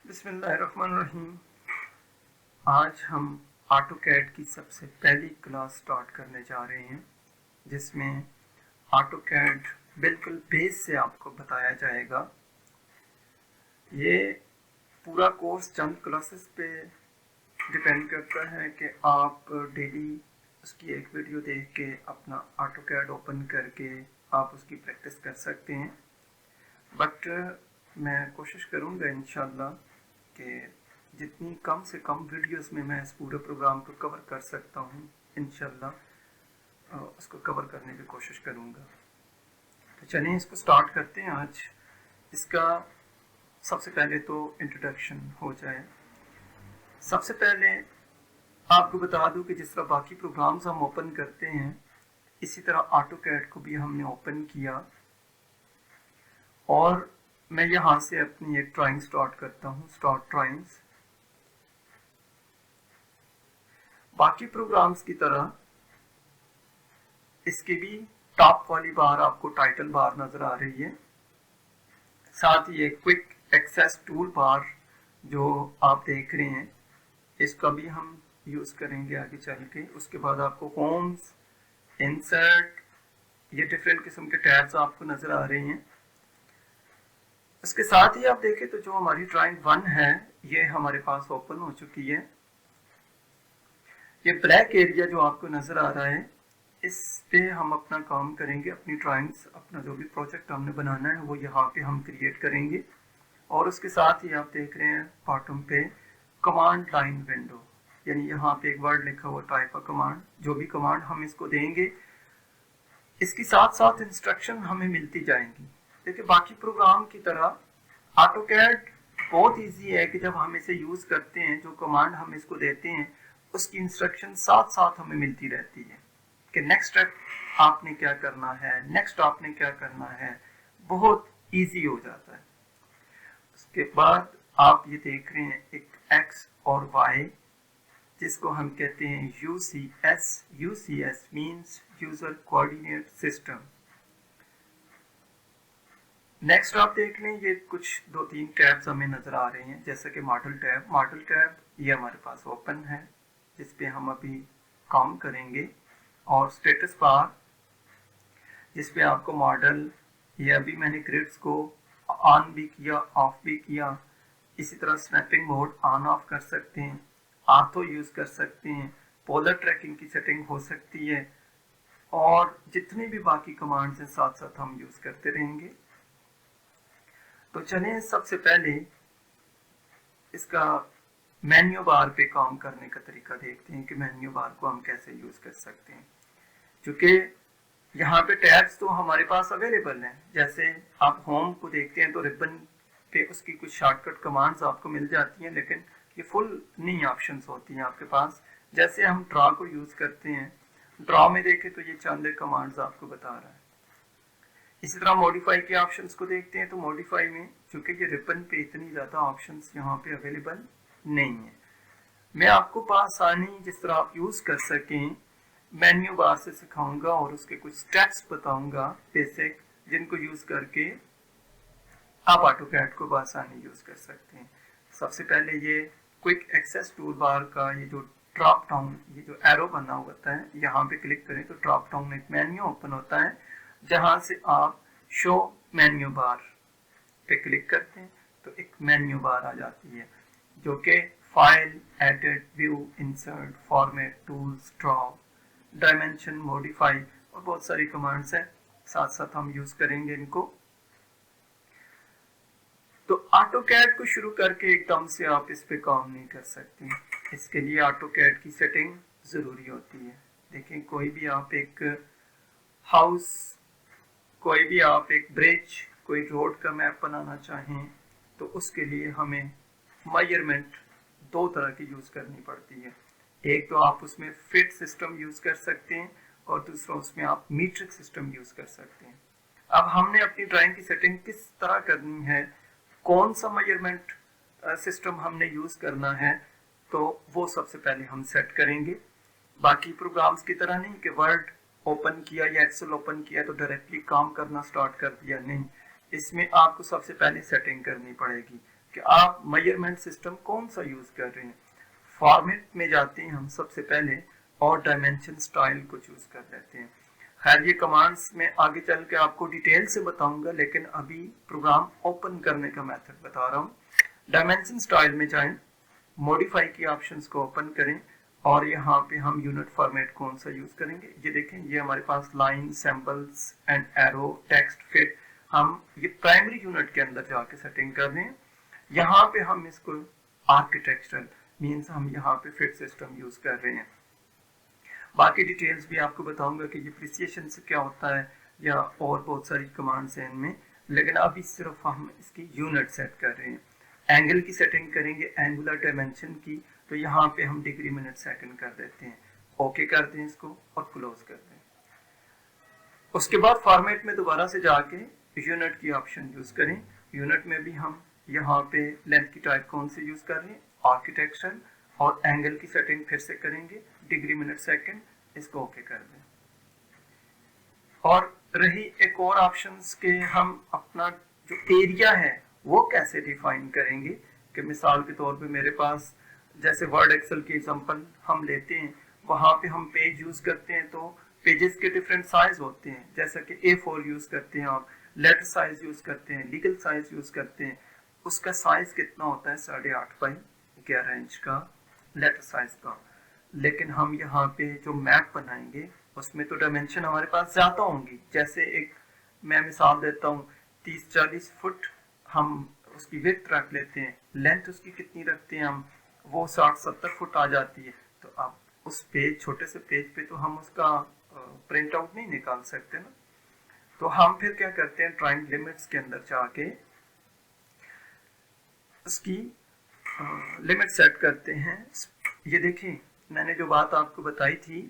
बिस्मिल्लाहिर्रहमानिर्रहीम। आज हम ऑटोकैड की सबसे पहली क्लास स्टार्ट करने जा रहे हैं, जिसमें ऑटोकैड बिल्कुल बेस से आपको बताया जाएगा। ये पूरा कोर्स चंद क्लासेस पे डिपेंड करता है कि आप डेली उसकी एक वीडियो देख के अपना ऑटोकैड ओपन करके आप उसकी प्रैक्टिस कर सकते हैं। बट मैं कोशिश करूँगा इंशाल्लाह कि जितनी कम से कम वीडियोस में मैं इस पूरे प्रोग्राम को कवर कर सकता हूँ, इंशाल्लाह उसको कवर करने की कोशिश करूँगा। तो चलिए इसको स्टार्ट करते हैं। आज इसका सबसे पहले तो इंट्रोडक्शन हो जाए। सबसे पहले आपको बता दूं कि जिस तरह बाकी प्रोग्राम्स हम ओपन करते हैं, इसी तरह ऑटोकैड को भी हमने ओपन किया और मैं यहाँ से अपनी एक ड्राइंग स्टार्ट करता हूँ, स्टार्ट ड्राइंग्स। बाकी प्रोग्राम्स की तरह इसकी भी टॉप वाली बार आपको टाइटल बार नजर आ रही है, साथ ही एक क्विक एक्सेस टूल बार जो आप देख रहे हैं, इसका भी हम यूज करेंगे आगे चल के। उसके बाद आपको होम्स, इंसर्ट, ये डिफरेंट किस्म के टैब्स आपको नजर आ रहे हैं। इसके साथ ही आप देखें तो जो हमारी ड्राइंग 1 है, ये हमारे पास ओपन हो चुकी है। ये ब्लैक एरिया जो आपको नजर आ रहा है, इस पे हम अपना काम करेंगे। अपनी ड्राइंग्स, अपना जो भी प्रोजेक्ट हमने बनाना है वो यहाँ पे हम क्रिएट करेंगे। और उसके साथ ही आप देख रहे हैं बॉटम पे कमांड लाइन विंडो, यानी यहाँ पे एक वर्ड लिखा हुआ टाइप अ कमांड। जो भी कमांड हम इसको देंगे, इसकी साथ साथ इंस्ट्रक्शन हमें मिलती जाएंगी। देखिए, बाकी प्रोग्राम की तरह ऑटोकैड बहुत इजी है कि जब हम इसे यूज करते हैं, जो कमांड हम इसको देते हैं उसकी इंस्ट्रक्शन साथ साथ हमें मिलती रहती है कि नेक्स्ट स्टेप आपने क्या करना है, नेक्स्ट आपने क्या करना है, बहुत इजी हो जाता है। उसके बाद आप ये देख रहे हैं एक एक्स और वाई, जिसको हम कहते हैं UCS। UCS means user coordinate system. Next आप देख लें, ये कुछ 2-3 टैब्स हमें नजर आ रहे हैं, जैसे कि मॉडल टैब। मॉडल टैब ये हमारे पास ओपन है, जिस पे हम अभी काम करेंगे। और स्टेटस बार, जिस पे आपको मॉडल, ये अभी मैंने ग्रिड्स को ऑन भी किया, ऑफ भी किया। इसी तरह स्नैपिंग मोड ऑन ऑफ कर सकते हैं, आर्थो यूज कर सकते हैं, पोलर ट्रैकिंग की सेटिंग हो सकती है, और जितनी भी बाकी कमांड्स हैं साथ साथ हम यूज करते रहेंगे। तो चलिए सबसे पहले इसका मेन्यू बार पे काम करने का तरीका देखते हैं कि मेन्यू बार को हम कैसे यूज कर सकते हैं। क्योंकि यहाँ पे टैब्स तो हमारे पास अवेलेबल हैं। जैसे आप होम को देखते हैं तो रिबन पे उसकी कुछ शॉर्टकट कमांड्स आपको मिल जाती हैं, लेकिन ये फुल नहीं ऑप्शंस होती हैं आपके पास। जैसे हम ड्रॉ को यूज करते हैं, ड्रॉ में देखें तो ये चंद कमांड्स आपको बता रहा है। इसी तरह मॉडिफाई के ऑप्शंस को देखते हैं तो मॉडिफाई में चूंकि ये रिबन पे इतनी ज्यादा ऑप्शंस यहाँ पे अवेलेबल नहीं है। मैं आपको आसानी जिस तरह आप यूज कर सकें मेन्यू बार से सिखाऊंगा और उसके कुछ स्टेप्स बताऊंगा बेसिक, जिनको यूज करके आप ऑटोकैड को आसानी यूज कर सकते हैं। सबसे पहले ये क्विक एक्सेस टूल बार का ये जो ड्रॉप डाउन, ये जो एरो बना होता है, यहाँ पे क्लिक करें तो ड्रॉप डाउन एक मेन्यू ओपन होता है, जहां से आप शो मेन्यू बार पे क्लिक करते हैं तो एक मेन्यू बार आ जाती है, जो कि file, edit, view, insert, format, tools, draw, dimension, modify और बहुत सारी कमांड्स हैं। साथ साथ हम यूज करेंगे इनको। तो ऑटोकैड को शुरू करके एकदम से आप इस पे काम नहीं कर सकते, इसके लिए ऑटोकैड की सेटिंग जरूरी होती है। देखें, कोई भी आप एक हाउस, कोई भी आप एक ब्रिज, कोई रोड का मैप बनाना चाहें तो उसके लिए हमें मेजरमेंट 2 तरह की यूज करनी पड़ती है। एक तो आप उसमें फिट सिस्टम यूज कर सकते हैं और दूसरा उसमें आप मीट्रिक सिस्टम यूज कर सकते हैं। अब हमने अपनी ड्राइंग की सेटिंग किस तरह करनी है, कौन सा मेजरमेंट सिस्टम हमने यूज करना है, तो वो सबसे पहले हम सेट करेंगे। बाकी प्रोग्राम्स की तरह नहीं कि वर्ड ओपन किया या एक्सेल ओपन किया तो डायरेक्टली काम करना स्टार्ट कर दिया, नहीं। इसमें आपको सबसे पहले सेटिंग करनी पड़ेगी कि आप मेजरमेंट सिस्टम कौन सा यूज कर रहे हैं। फॉर्मेट में जाते हैं हम सबसे पहले और डायमेंशन स्टाइल को चूज कर लेते हैं। खैर ये कमांड्स में आगे चल के आपको डिटेल से बताऊंगा, लेकिन अभी प्रोग्राम ओपन करने का मेथड बता रहा हूँ। डायमेंशन स्टाइल में जाएं, मॉडिफाई की ऑप्शंस को ओपन करें और यहाँ पे हम यूनिट फॉर्मेट कौन सा यूज करेंगे। ये देखें, ये हमारे पास line, symbols and arrow, text, fit, हम ये प्राइमरी यूनिट के अंदर जाके सेटिंग कर रहे हैं। यहाँ पे हम इसको आर्किटेक्चरल मीन्स हम यहाँ पे फिट सिस्टम यूज कर रहे हैं। बाकी डिटेल्स भी आपको बताऊंगा कि ये प्रिसिएशन से क्या होता है या और बहुत सारी कमांड्स हैं इनमें, लेकिन अभी सिर्फ हम इसकी यूनिट सेट कर रहे हैं। एंगल की सेटिंग करेंगे, एंगुलर डायमेंशन की, तो यहाँ पे हम डिग्री मिनट सेकंड कर देते हैं। ओके कर दें इसको और क्लोज कर दें। उसके बाद फॉर्मेट में दोबारा से जाके यूनिट की ऑप्शन यूज करें। यूनिट में भी हम यहाँ पे लेंथ की टाइप कौन सी यूज कर रहे हैं, आर्किटेक्चरल, और एंगल की सेटिंग फिर से करेंगे डिग्री मिनट सेकंड, इसको ओके कर दें। और रही एक और ऑप्शंस के हम अपना जो एरिया है वो कैसे डिफाइन करेंगे, कि मिसाल के तौर पे मेरे पास जैसे वर्ड एक्सेल की एग्जांपल हम लेते हैं, वहां पे हम पेज यूज करते हैं तो पेजेस के डिफरेंट साइज होते हैं, जैसा कि A4 यूज करते हैं आप, लेटर साइज यूज करते हैं, लीगल साइज यूज करते हैं। उसका साइज कितना होता है, 8.5 बाई 11 इंच का लेटर साइज का। लेकिन हम यहाँ पे जो मैप बनाएंगे उसमें तो डायमेंशन हमारे पास ज्यादा होंगी। जैसे एक मैं मिसाल देता हूँ, 30-40 फुट हम उसकी विड्थ रख लेते हैं, लेंथ उसकी कितनी रखते हैं हम, वो 60-70 फुट आ जाती है। तो अब उस पेज, छोटे से पेज पे तो हम उसका प्रिंट आउट नहीं निकाल सकते ना। तो हम फिर क्या करते हैं, ट्राइंग लिमिट्स के अंदर जाके उसकी लिमिट सेट करते हैं। ये देखिए, मैंने जो बात आपको बताई थी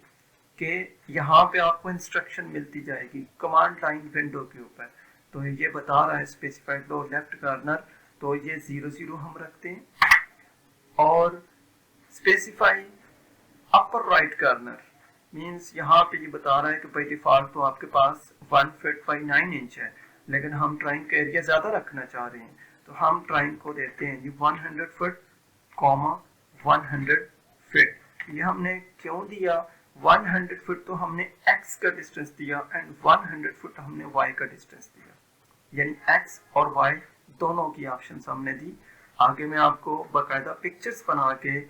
कि यहाँ पे आपको इंस्ट्रक्शन मिलती जाएगी कमांड लाइन विंडो के ऊपर। तो ये बता रहा है स्पेसिफाइड लो लेफ्ट कार्नर, तो ये 00 हम रखते हैं। और specify upper right corner means यहाँ पे ये बता रहा है कि बाय डिफॉल्ट तो आपके पास 1 फीट बाई 9 इंच है, लेकिन हम ट्राइंग का एरिया ज्यादा रखना चाह रहे हैं, तो हम ट्राइंग को देते हैं 100 फुट, 100 फीट। ये हमने क्यों दिया, 100 फुट तो हमने x का डिस्टेंस दिया एंड 100 फुट हमने y का डिस्टेंस दिया, यानी x और y दोनों की ऑप्शंस हमने दी। आगे मैं आपको बाकायदा पिक्चर्स बना के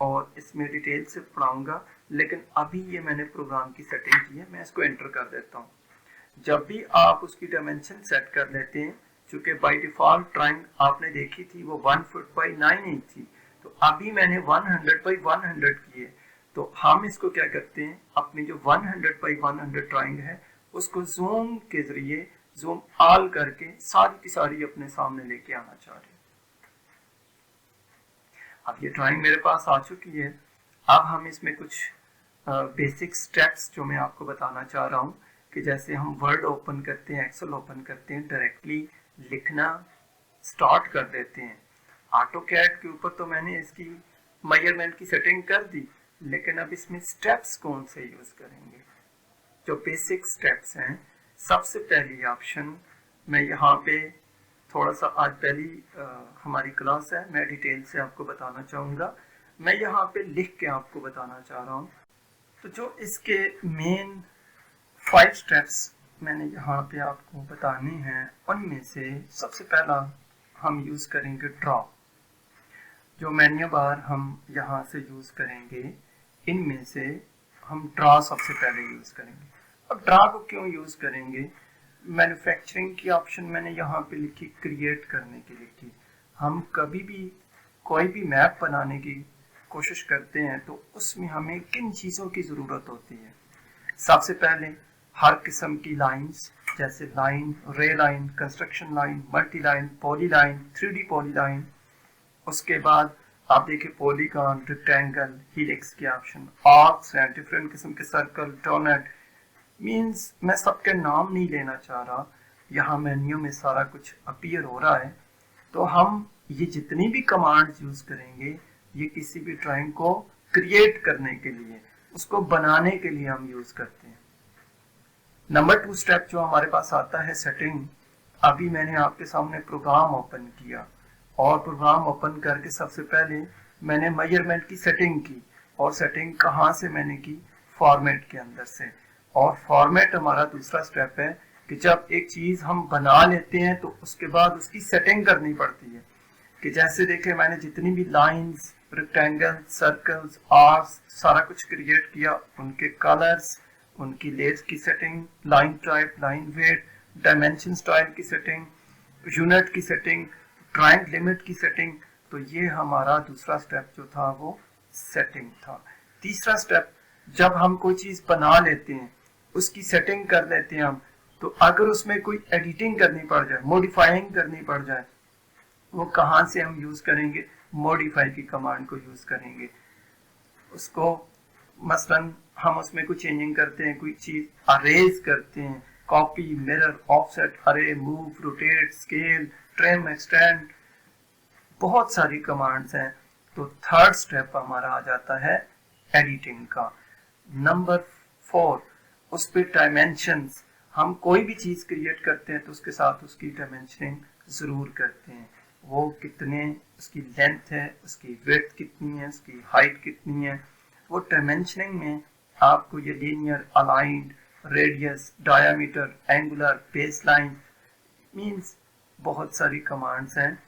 और इसमें डिटेल से पढ़ाऊंगा, लेकिन अभी ये मैंने प्रोग्राम की सेटिंग की है, मैं इसको एंटर कर देता हूँ। जब भी आप उसकी डायमेंशन सेट कर लेते हैं, चूंकि बाय डिफॉल्ट ट्राइंग आपने देखी थी वो 1 फुट बाई 9 इंच थी, तो अभी मैंने 100 बाई 100 की है। तो हम इसको क्या करते हैं, अपनी जो 100 बाई 100 ट्राइंग है उसको जूम के जरिए जूम ऑल करके सारी की सारी अपने सामने लेके आना चाह रहे हैं। अब ये ड्राइंग मेरे पास आ चुकी है। अब हम इसमें कुछ बेसिक स्टेप्स जो मैं आपको बताना चाह रहा हूँ, कि जैसे हम वर्ड ओपन करते हैं, एक्सेल ओपन करते हैं, डायरेक्टली लिखना स्टार्ट कर देते हैं। ऑटोकैड के ऊपर तो मैंने इसकी मेजरमेंट की सेटिंग कर दी, लेकिन अब इसमें स्टेप्स कौन से यूज करेंगे, जो बेसिक स्टेप्स हैं। सबसे पहली ऑप्शन मैं यहाँ पे थोड़ा सा, आज पहली हमारी क्लास है, मैं डिटेल से आपको बताना चाहूँगा। मैं यहाँ पे लिख के आपको बताना चाह रहा हूँ। तो जो इसके मेन 5 स्टेप्स मैंने यहाँ पे आपको बताने हैं, उनमें से सबसे पहला हम यूज़ करेंगे ड्रॉ। जो मेन्यू बार हम यहाँ से यूज़ करेंगे, इनमें से हम ड्रॉ सबसे पहले यूज़ करेंगे। अब ड्रॉ को क्यों यूज़ करेंगे, मैन्युफैक्चरिंग की ऑप्शन मैंने यहाँ पे लिखी, क्रिएट करने की लिखी। हम कभी भी कोई भी मैप बनाने की कोशिश करते हैं तो उसमें हमें किन चीज़ों की ज़रूरत होती है। सबसे पहले हर किस्म की लाइंस, जैसे लाइन, रे line, construction line, multi line, poly line, 3D poly line. उसके बाद आप देखिए पॉलीगॉन, रेक्टेंगल, हेलिक्स के ऑप्शन, आर्क्स हैं, डिफरेंट किस्म के सर्कल, डोनट। मींस मैं सबके नाम नहीं लेना चाह रहा, यहाँ मेन्यू में सारा कुछ अपीयर हो रहा है। तो हम ये जितनी भी कमांड्स यूज करेंगे, ये किसी भी ड्राइंग को क्रिएट करने के लिए, उसको बनाने के लिए हम यूज करते हैं। नंबर 2 स्टेप जो हमारे पास आता है सेटिंग। अभी मैंने आपके सामने प्रोग्राम ओपन किया और प्रोग्राम ओपन करके सबसे पहले मैंने मेजरमेंट की सेटिंग की, और सेटिंग कहाँ से मैंने की, फॉर्मेट के अंदर से। और फॉर्मेट हमारा दूसरा स्टेप है कि जब एक चीज हम बना लेते हैं तो उसके बाद उसकी सेटिंग करनी पड़ती है। कि जैसे देखे मैंने जितनी भी लाइंस, रेक्टेंगल, सर्कल्स, आर्क्स सारा कुछ क्रिएट किया, उनके कलर्स, उनकी लेस की setting, line type, line weight, dimension style की सेटिंग, यूनिट की सेटिंग, ड्राइंग लिमिट की सेटिंग। तो ये हमारा दूसरा स्टेप जो था वो सेटिंग था। तीसरा स्टेप, जब हम कोई चीज बना लेते हैं, उसकी सेटिंग कर लेते हैं हम, तो अगर उसमें कोई एडिटिंग करनी पड़ जाए, मॉडिफाइंग करनी पड़ जाए, वो कहाँ से हम यूज करेंगे, मॉडिफाई की कमांड को यूज करेंगे। उसको मसलन हम उसमें कुछ चेंजिंग करते हैं, कोई चीज अरेज करते हैं, कॉपी, मिरर, ऑफसेट, अरे, move, rotate, scale, trim, extend, बहुत सारी कमांड्स हैं। तो थर्ड स्टेप हमारा आ जाता है एडिटिंग का। नंबर 4, उस पे डायमेंशंस, हम कोई भी चीज क्रिएट करते हैं तो उसके साथ उसकी डायमेंशनिंग जरूर करते हैं। वो कितने, उसकी लेंथ है, उसकी विड्थ कितनी है, उसकी हाइट कितनी है, वो डायमेंशनिंग में आपको ये linear, aligned, radius, diameter, angular, baseline, means बहुत सारी कमांड्स हैं।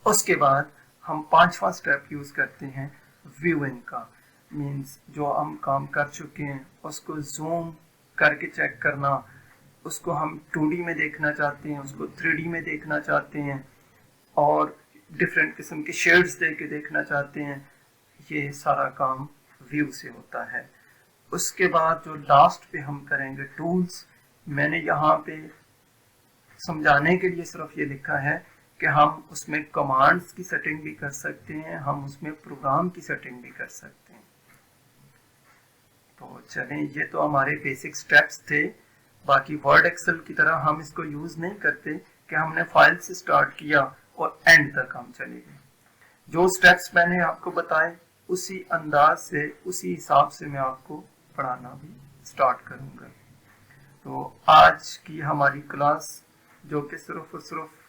उसके बाद हम पांचवा स्टेप यूज करते हैं व्यूइंग का। मींस जो हम काम कर चुके हैं उसको जूम करके चेक करना, उसको हम 2D में देखना चाहते हैं, उसको 3D में देखना चाहते हैं, और डिफरेंट किस्म के शेड्स दे के देखना चाहते हैं। ये सारा काम व्यू से होता है। उसके बाद जो लास्ट पे हम करेंगे टूल्स, मैंने यहाँ पे समझाने के लिए सिर्फ ये लिखा है कि हम उसमें कमांड्स की सेटिंग भी कर सकते हैं, हम उसमें प्रोग्राम की सेटिंग भी कर सकते हैं। तो चलें, ये तो हमारे बेसिक स्टेप्स थे। बाकी वर्ड एक्सेल की तरह हम इसको यूज नहीं करते कि हमने फाइल से स्टार्ट किया और एंड तक हम चले गए। जो स्टेप्स मैंने आपको बताए उसी अंदाज से, उसी हिसाब से मैं आपको पढ़ाना भी स्टार्ट करूंगा। तो आज की हमारी क्लास जो कि सिर्फ और सिर्फ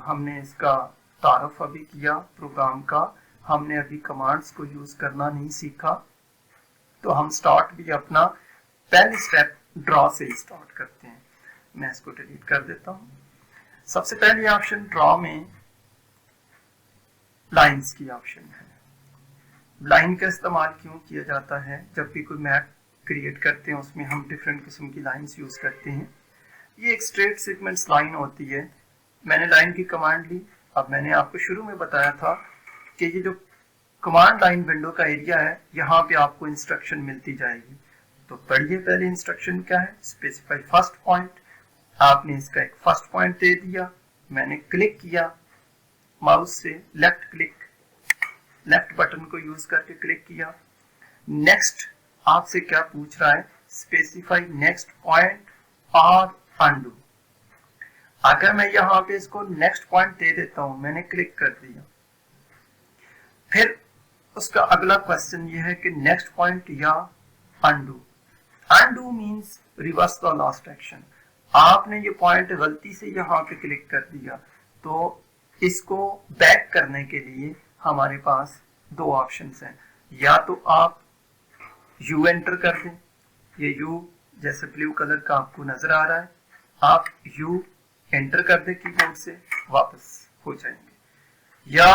हमने इसका तारफ अभी किया प्रोग्राम का, हमने अभी कमांड्स को यूज करना नहीं सीखा। तो हम स्टार्ट भी अपना पहले स्टेप ड्रॉ से ही स्टार्ट करते हैं। मैं इसको डिलीट कर देता हूं। सबसे पहले ऑप्शन ड्रॉ में लाइंस की ऑप्शन है। लाइन का इस्तेमाल क्यों किया जाता है? जब भी कोई मैप क्रिएट करते हैं उसमें हम डिफरेंट किस्म की लाइंस यूज करते हैं। ये एक स्ट्रेट सीक्वेंस लाइन होती है। मैंने लाइन की कमांड ली। अब मैंने आपको शुरू में बताया था कि ये जो कमांड लाइन विंडो का एरिया है, यहाँ पे आपको इंस्ट्रक्शन मिलती जाएगी। तो पढ़िए पहले इंस्ट्रक्शन क्या है। स्पेसिफाई फर्स्ट पॉइंट, आपने इसका एक फर्स्ट पॉइंट दे दिया। मैंने क्लिक किया माउस से, लेफ्ट क्लिक, लेफ्ट बटन को यूज करके क्लिक किया। नेक्स्ट आपसे क्या पूछ रहा है, स्पेसिफाई नेक्स्ट पॉइंट और अनडू। अगर मैं यहाँ पे इसको नेक्स्ट पॉइंट दे देता हूं, मैंने क्लिक कर दिया, फिर उसका अगला क्वेश्चन ये है कि नेक्स्ट पॉइंट या undo. Undo means reverse the last action. आपने ये पॉइंट गलती से यहाँ पे क्लिक कर दिया, तो इसको बैक करने के लिए हमारे पास दो ऑप्शंस हैं। या तो आप U एंटर कर दें, ये U जैसे ब्लू कलर का आपको नजर आ रहा है, आप U एंटर कर दें कीबोर्ड से, वापस हो जाएंगे। या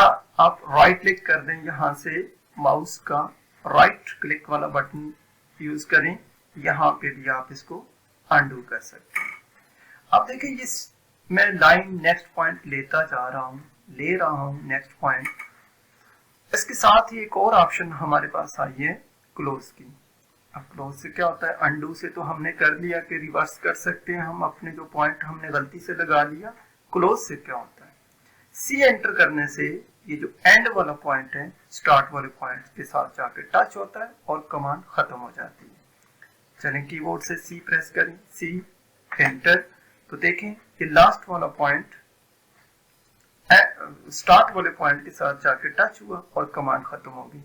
आप राइट क्लिक कर दें, यहां से माउस का राइट क्लिक वाला बटन यूज करें, यहां पे भी आप इसको अनडू कर सकते हैं। अब देखिए, ये मैं लाइन नेक्स्ट पॉइंट लेता जा रहा हूं, ले रहा हूं नेक्स्ट पॉइंट। इसके साथ ही एक और ऑप्शन हमारे पास आई है क्लोज की। अब क्लोज से क्या होता है, अनडू से तो हमने कर लिया कि रिवर्स कर सकते हैं हम अपने जो पॉइंट हमने गलती से लगा लिया। क्लोज से क्या होता है, सी एंटर करने से ये जो एंड वाला पॉइंट है स्टार्ट वाले पॉइंट के साथ जाकर टच होता है और कमांड खत्म हो जाती है। चलें कीबोर्ड से सी प्रेस करें, सी एंटर, तो देखें ये लास्ट वाला पॉइंट स्टार्ट वाले पॉइंट के साथ जाकर टच हुआ और कमांड खत्म हो गई।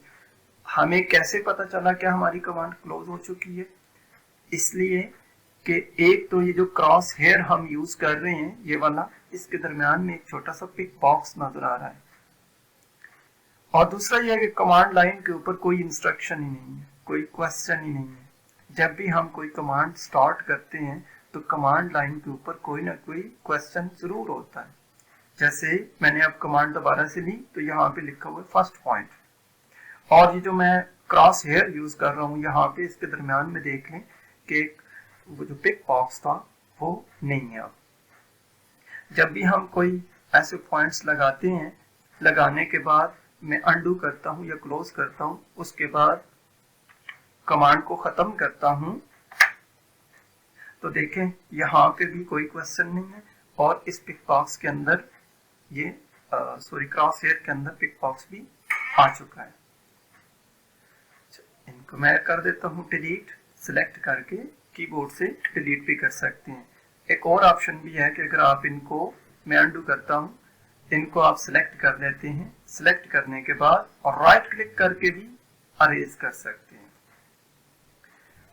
हमें कैसे पता चला कि हमारी कमांड क्लोज हो चुकी है? इसलिए कि एक तो ये जो क्रॉस हेयर हम यूज कर रहे हैं, ये वाला इसके दरमियान में एक छोटा सा पिक बॉक्स नजर आ रहा है। और दूसरा यह है कि कमांड लाइन के ऊपर कोई इंस्ट्रक्शन ही नहीं है, कोई क्वेश्चन ही नहीं है। जब भी हम कोई कमांड स्टार्ट करते हैं तो कमांड लाइन के ऊपर कोई ना कोई क्वेश्चन जरूर होता है। जैसे मैंने अब कमांड दोबारा से ली तो यहाँ पे लिखा हुआ है फर्स्ट पॉइंट, और ये जो मैं क्रॉस हेयर यूज कर रहा हूँ यहाँ पे इसके दरमियान में देख लें कि वो जो पिक बॉक्स था वो नहीं है। अब जब भी हम कोई ऐसे पॉइंट्स लगाते हैं, लगाने के बाद मैं अनडू करता हूँ या क्लोज करता हूँ, उसके बाद कमांड को खत्म करता हूँ, तो देखें यहाँ पे भी कोई क्वेश्चन नहीं है और इस पिक बॉक्स के अंदर ये क्रॉस हेयर के अंदर पिक बॉक्स भी आ चुका है। इनको मैं कर देता हूँ डिलीट, सिलेक्ट करके कीबोर्ड से डिलीट भी कर सकते हैं। एक और ऑप्शन भी है कि अगर आप इनको, मैं अनडू करता हूँ, इनको आप सिलेक्ट कर लेते हैं, सिलेक्ट करने के बाद और राइट क्लिक करके भी अरेज कर सकते हैं।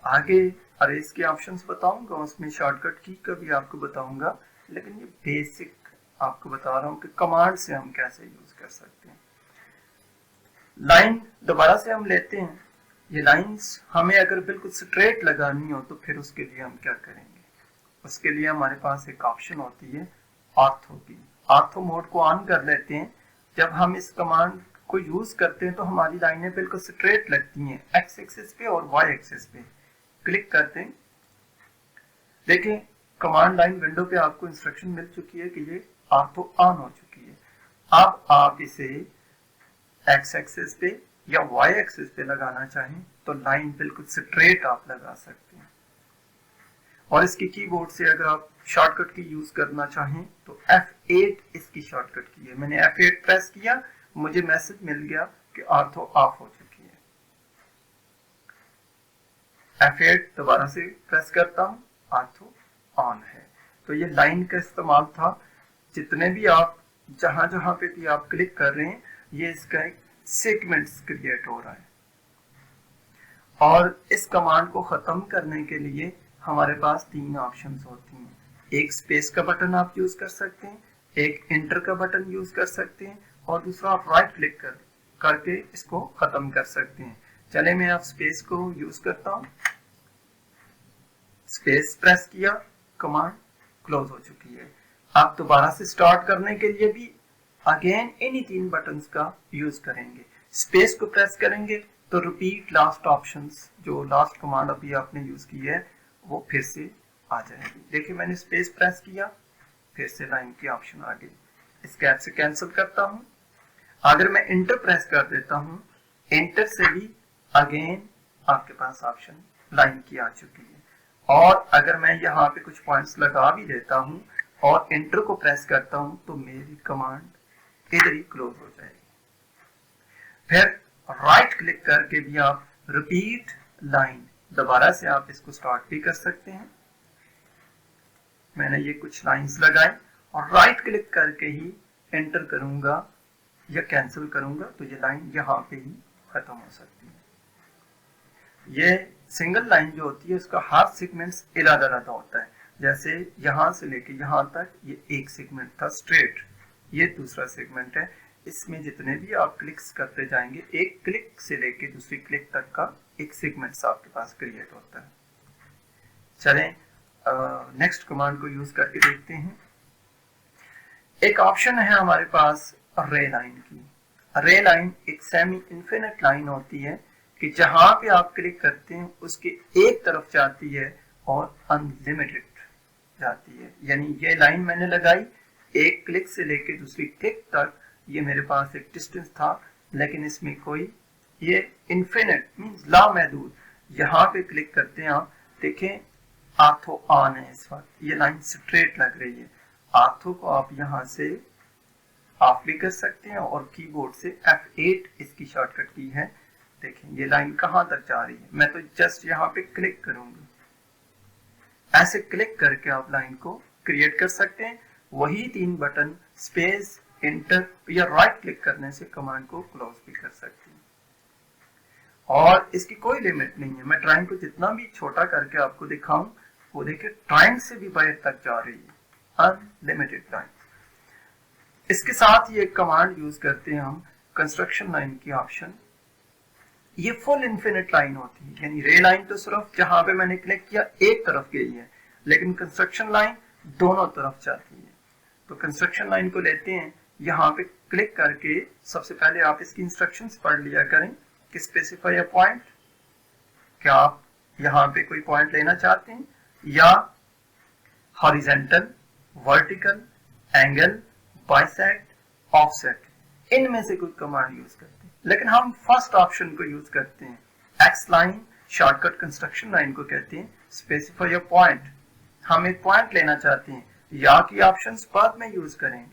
आगे अरेज के ऑप्शंस बताऊंगा, उसमें शॉर्टकट की का भी आपको बताऊंगा, लेकिन ये बेसिक आपको बता रहा हूँ कि कमांड से हम कैसे यूज कर सकते हैं। लाइन दोबारा से हम लेते हैं। ये लाइंस हमें अगर बिल्कुल स्ट्रेट लगानी हो तो फिर उसके लिए हम क्या करेंगे, उसके लिए हमारे पास एक ऑप्शन होती है ऑर्थो की। ऑर्थो मोड को ऑन कर लेते हैं। जब हम इस कमांड को यूज करते हैं तो हमारी लाइनें बिल्कुल स्ट्रेट लगती हैं, एक्स एक्सिस पे और वाई एक्सिस पे। क्लिक करते हैं, देखें कमांड लाइन विंडो पे आपको इंस्ट्रक्शन मिल चुकी है कि ये ऑर्थो ऑन हो चुकी है। अब आप इसे एक्स एक्सिस पे या वाई एक्सिस पे लगाना चाहें तो लाइन बिल्कुल स्ट्रेट आप लगा सकते हैं। और इसकी कीबोर्ड से अगर आप शॉर्टकट की यूज करना चाहें तो F8 इसकी शॉर्टकट की है। मैंने F8 प्रेस किया, मुझे मैसेज मिल गया कि ऑर्थो ऑफ हो चुकी है। F8 दोबारा से प्रेस करता हूं, ऑर्थो ऑन है। तो ये लाइन का इस्तेमाल था। जितने भी आप जहां जहां पे भी आप क्लिक कर रहे हैं, ये इसका एक सेगमेंट्स क्रिएट हो रहा है। और इस कमांड को खत्म करने के लिए हमारे पास तीन ऑप्शंस होती हैं। एक स्पेस का बटन आप यूज कर सकते हैं, एक एंटर का बटन यूज कर सकते हैं, और दूसरा आप राइट क्लिक करके इसको खत्म कर सकते हैं। चले मैं आप स्पेस को यूज करता हूं, स्पेस प्रेस किया, कमांड क्लोज हो चुकी है। आप दोबारा से स्टार्ट करने के लिए भी अगेन इन्हीं तीन बटन्स का यूज करेंगे। स्पेस को प्रेस करेंगे तो रिपीट लास्ट ऑप्शंस, जो लास्ट कमांड अभी आपने यूज की है वो फिर से आ जाएगी। देखिए मैंने स्पेस प्रेस किया, फिर से लाइन की ऑप्शन आ गई। इस गैप से कैंसिल करता हूं। अगर मैं एंटर प्रेस कर देता हूं, एंटर से भी अगेन आपके पास ऑप्शन लाइन की आ चुकी है। और अगर मैं यहाँ पे कुछ पॉइंट्स लगा भी देता हूं और एंटर को प्रेस करता हूं तो मेरी कमांड इधर ही क्लोज हो जाएगी। फिर राइट क्लिक करके भी आप रिपीट लाइन, दोबारा से आप इसको स्टार्ट भी कर सकते हैं। मैंने ये कुछ लाइंस लगाई और राइट क्लिक करके ही एंटर करूंगा या कैंसिल करूंगा तो ये लाइन यहाँ पे ही खत्म हो सकती है। ये सिंगल लाइन जो होती है उसका हर सेगमेंट्स अलग-अलग होता है। जैसे यहां से लेके यहां तक ये एक सेगमेंट था स्ट्रेट, ये दूसरा सेगमेंट है। इसमें जितने भी आप क्लिक्स करते जाएंगे, एक क्लिक से लेके दूसरी क्लिक तक का एक सेगमेंट आपके पास क्रिएट होता है। चलें नेक्स्ट कमांड को यूज करके देखते हैं। एक ऑप्शन है हमारे पास रे लाइन की। रे लाइन एक सेमी इनफिनिट लाइन होती है कि जहां पे आप क्लिक करते हैं उसके एक तरफ जाती है और अनलिमिटेड जाती है। यानी ये लाइन मैंने लगाई, एक क्लिक से लेके दूसरी क्लिक तक ये मेरे पास एक डिस्टेंस था, लेकिन इसमें कोई, ये इनफिनिट मींस लामहदूद। यहाँ पे क्लिक करते हैं आप, देखें ऑर्थो ऑन है इस वक्त, ये लाइन स्ट्रेट लग रही है। ऑर्थो को आप यहाँ से ऑफ भी कर सकते हैं और कीबोर्ड से F8 इसकी शॉर्टकट की है। देखें ये लाइन कहाँ तक जा रही है, मैं तो जस्ट यहाँ पे क्लिक करूंगा। ऐसे क्लिक करके आप लाइन को क्रिएट कर सकते हैं। वही तीन बटन स्पेस, एंटर या राइट क्लिक करने से कमांड को क्लोज भी कर सकते हैं। और इसकी कोई लिमिट नहीं है। मैं ट्राइंग को जितना भी छोटा करके आपको दिखाऊं, वो देखिए ट्राइंग से भी बाहर तक जा रही है, अनलिमिटेड लाइन। इसके साथ ही एक कमांड यूज करते हैं हम कंस्ट्रक्शन लाइन की ऑप्शन। ये फुल इन्फिनिट लाइन होती है, यानी रे लाइन तो सिर्फ जहां पे मैंने क्लिक किया एक तरफ गई है, लेकिन कंस्ट्रक्शन लाइन दोनों तरफ जाती है। तो कंस्ट्रक्शन लाइन को लेते हैं, यहाँ पे क्लिक करके सबसे पहले आप इसकी इंस्ट्रक्शंस पढ़ लिया करें कि स्पेसिफाई अ पॉइंट, क्या आप यहाँ पे कोई पॉइंट लेना चाहते हैं, या horizontal, vertical, angle, bisect, offset, इनमें से कोई कमांड यूज करते हैं। लेकिन हम फर्स्ट ऑप्शन को यूज करते हैं, x line, shortcut construction line को कहते हैं स्पेसिफाई अ पॉइंट। हम एक पॉइंट लेना चाहते हैं, या की ऑप्शंस बाद में यूज करेंगे।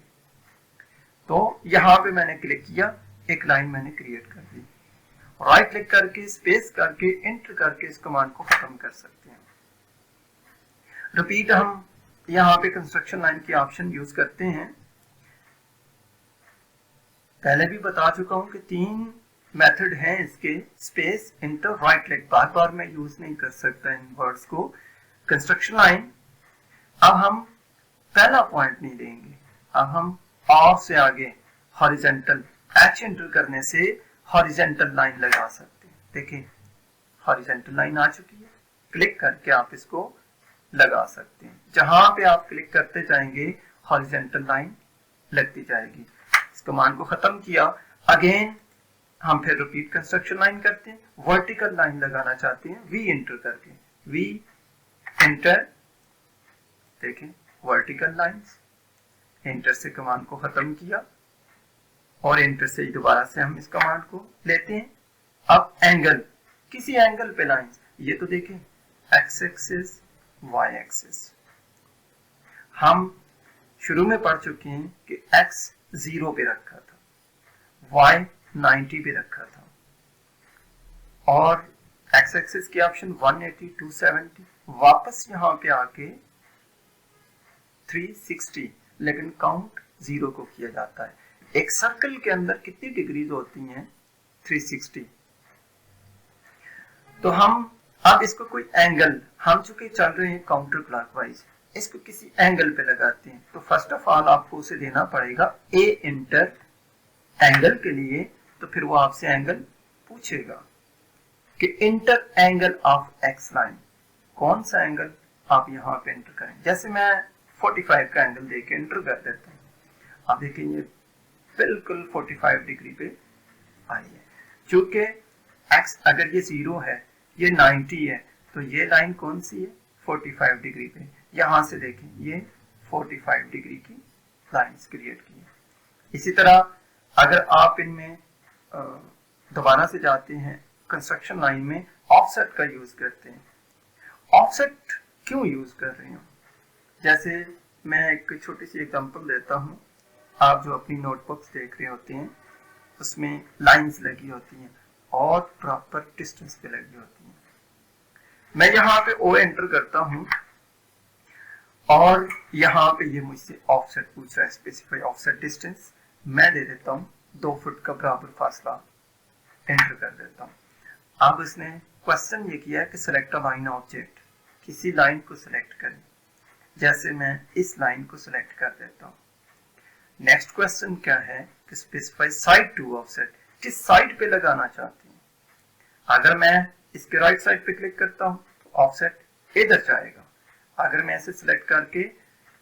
तो यहाँ पे मैंने क्लिक किया, एक लाइन मैंने क्रिएट कर दी। राइट क्लिक करके स्पेस करके एंटर करके इस कमांड को खत्म कर सकते हैं। रिपीट हम यहाँ पे कंस्ट्रक्शन लाइन की ऑप्शन यूज करते हैं। पहले भी बता चुका हूं कि 3 मेथड हैं इसके, स्पेस, इंटर, राइट क्लिक। बार बार मैं यूज नहीं कर सकता इन वर्ड्स को। कंस्ट्रक्शन लाइन, अब हम पहला पॉइंट नहीं लेंगे, अब हम ऑफ से आगे हॉरिजेंटल, एच एंटर करने से हॉरिजेंटल लाइन लगा सकते हैं। देखिए हॉरिजेंटल लाइन आ चुकी है, क्लिक करके आप इसको लगा सकते हैं। जहां पे आप क्लिक करते जाएंगे हॉरिजेंटल लाइन लगती जाएगी। इस कमांड को खत्म किया, अगेन हम फिर रिपीट कंस्ट्रक्शन लाइन करते हैं। वर्टिकल लाइन लगाना चाहते हैं, वी एंटर करके, वी एंटर, देखिए वर्टिकल लाइंस, एंटर से कमांड को खत्म किया और एंटर से ही दोबारा से हम इस कमांड को लेते हैं। अब एंगल, किसी एंगल पे लाइंस, ये तो देखें एक्स एक्सिस, वाई एक्सिस। हम शुरू में पढ़ चुके हैं कि x 0 पे रखा था, y 90 पे रखा था, और x एक्सिस की ऑप्शन 180, 270, वापस यहां पे आके 360, लेकिन काउंट 0 को किया जाता है। एक सर्कल के अंदर कितनी डिग्रीज होती हैं? 360। तो हम अब इसको कोई एंगल, हम चूंकि चल रहे हैं काउंटर क्लॉकवाइज, इसको किसी एंगल पे लगाते हैं। तो फर्स्ट ऑफ ऑल आपको उसे देना पड़ेगा ए इंटर एंगल के लिए। तो फिर वो आपसे एंगल पूछेगा कि inter angle of x line, कौन सा एंगल आप यहाँ पे इंटर करें। जैसे मैं 45 का एंगल देके इंटर कर देता हूँ, आप देखेंगे बिल्कुल 45 डिग्री पे आई है। चूंकि x अगर ये 0 है, ये 90 है, तो ये लाइन कौन सी है? 45 डिग्री पे। यहां से देखें ये 45 डिग्री की लाइंस क्रिएट की है। इसी तरह अगर आप इनमें दोबारा से जाते हैं कंस्ट्रक्शन लाइन में, ऑफसेट का यूज करते हैं। ऑफसेट क्यों यूज कर रहे हो? जैसे मैं एक छोटी सी एग्जांपल देता हूं। आप जो अपनी नोटबुक्स देख रहे होते हैं उसमें लाइंस लगी होती हैं और प्रॉपर डिस्टेंस पे लगी होती हैं। मैं यहाँ पे O एंटर करता हूं और यहाँ पे ये मुझसे ऑफसेट पूछ रहा है, स्पेसिफाई ऑफसेट डिस्टेंस। मैं दे देता हूँ 2 फुट का बराबर फासला, एंटर कर देता हूँ। अब उसने क्वेश्चन ये किया कि सिलेक्ट अ लाइन ऑब्जेक्ट, किसी लाइन को सिलेक्ट करें। जैसे मैं इस लाइन को सिलेक्ट कर देता हूँ। नेक्स्ट क्वेश्चन क्या है कि स्पेसिफाई साइड टू ऑफसेट, किस साइड पे लगाना चाहते हैं। अगर मैं इसके राइट साइड पे क्लिक करता हूं तो ऑफसेट इधर जाएगा। अगर मैं इसे सिलेक्ट करके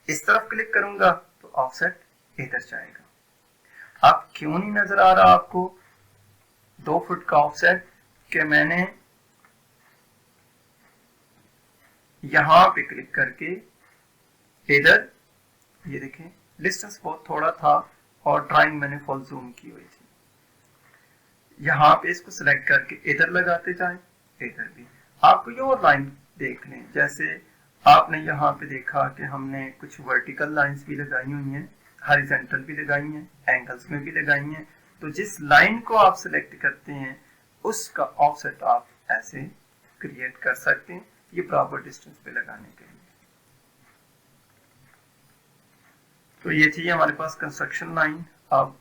इस तरफ क्लिक करूंगा तो ऑफसेट इधर जाएगा। अब क्यों नहीं नजर आ रहा आपको 2 फुट का ऑफसेट कि मैंने यहां पे क्लिक करके इधर, ये देखें डिस्टेंस बहुत थोड़ा था और ड्राइंग मैंने फुल जूम की हुई थी। यहाँ पे इसको सिलेक्ट करके इधर लगाते जाएं, इधर भी। आपको ये और लाइन देख लें, जैसे आपने यहाँ पे देखा कि हमने कुछ वर्टिकल लाइंस भी लगाई हुई हैं, हॉरिजॉन्टल भी लगाई हैं, एंगल्स में भी लगाई हैं। तो जिस लाइन को आप सिलेक्ट करते हैं उसका ऑफसेट आप ऐसे क्रिएट कर सकते हैं, ये प्रॉपर डिस्टेंस पे लगाने के लिए। तो ये थी हमारे पास कंस्ट्रक्शन लाइन। अब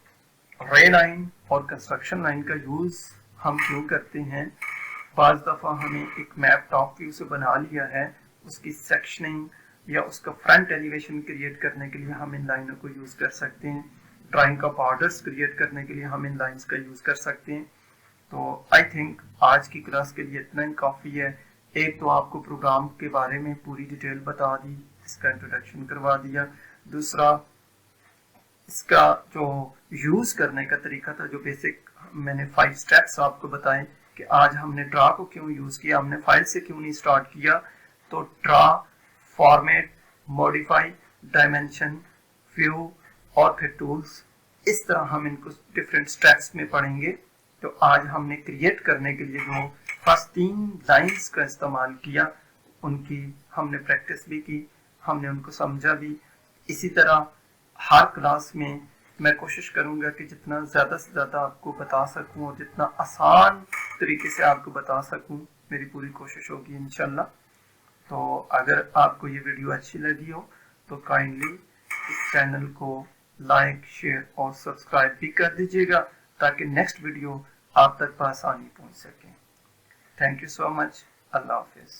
रे लाइन और कंस्ट्रक्शन लाइन का यूज हम क्यों करते हैं? बाज दफा हमें एक मैप टॉप व्यू से बना लिया है, उसकी सेक्शनिंग या उसका फ्रंट एलिवेशन क्रिएट करने के लिए हम इन लाइनों को यूज कर सकते हैं। ड्राइंग का बॉर्डर्स क्रिएट करने के लिए हम इन लाइंस का यूज कर सकते हैं। तो आई थिंक आज की क्लास के लिए इतना ही काफ़ी है। एक तो आपको प्रोग्राम के बारे में पूरी डिटेल बता दी, इसका इंट्रोडक्शन करवा दिया। दूसरा, इसका जो यूज करने का तरीका था, जो बेसिक मैंने 5 स्टेप्स आपको बताए कि आज हमने ड्रा को क्यों यूज किया, हमने फाइल से क्यों नहीं स्टार्ट किया। तो draw, format, modify, dimension, view और फिर टूल्स, इस तरह हम इनको डिफरेंट स्टेप्स में पढ़ेंगे। तो आज हमने क्रिएट करने के लिए जो फर्स्ट 3 लाइंस का इस्तेमाल किया, उनकी हमने प्रैक्टिस भी की, हमने उनको समझा भी। इसी तरह हर क्लास में मैं कोशिश करूंगा कि जितना ज़्यादा से ज़्यादा आपको बता सकूं और जितना आसान तरीके से आपको बता सकूं, मेरी पूरी कोशिश होगी इंशाल्लाह। तो अगर आपको ये वीडियो अच्छी लगी हो तो काइंडली इस चैनल को लाइक, शेयर और सब्सक्राइब भी कर दीजिएगा ताकि नेक्स्ट वीडियो आप तक आसानी पहुंच सके। Thank you so much. अल्लाह हाफिज़।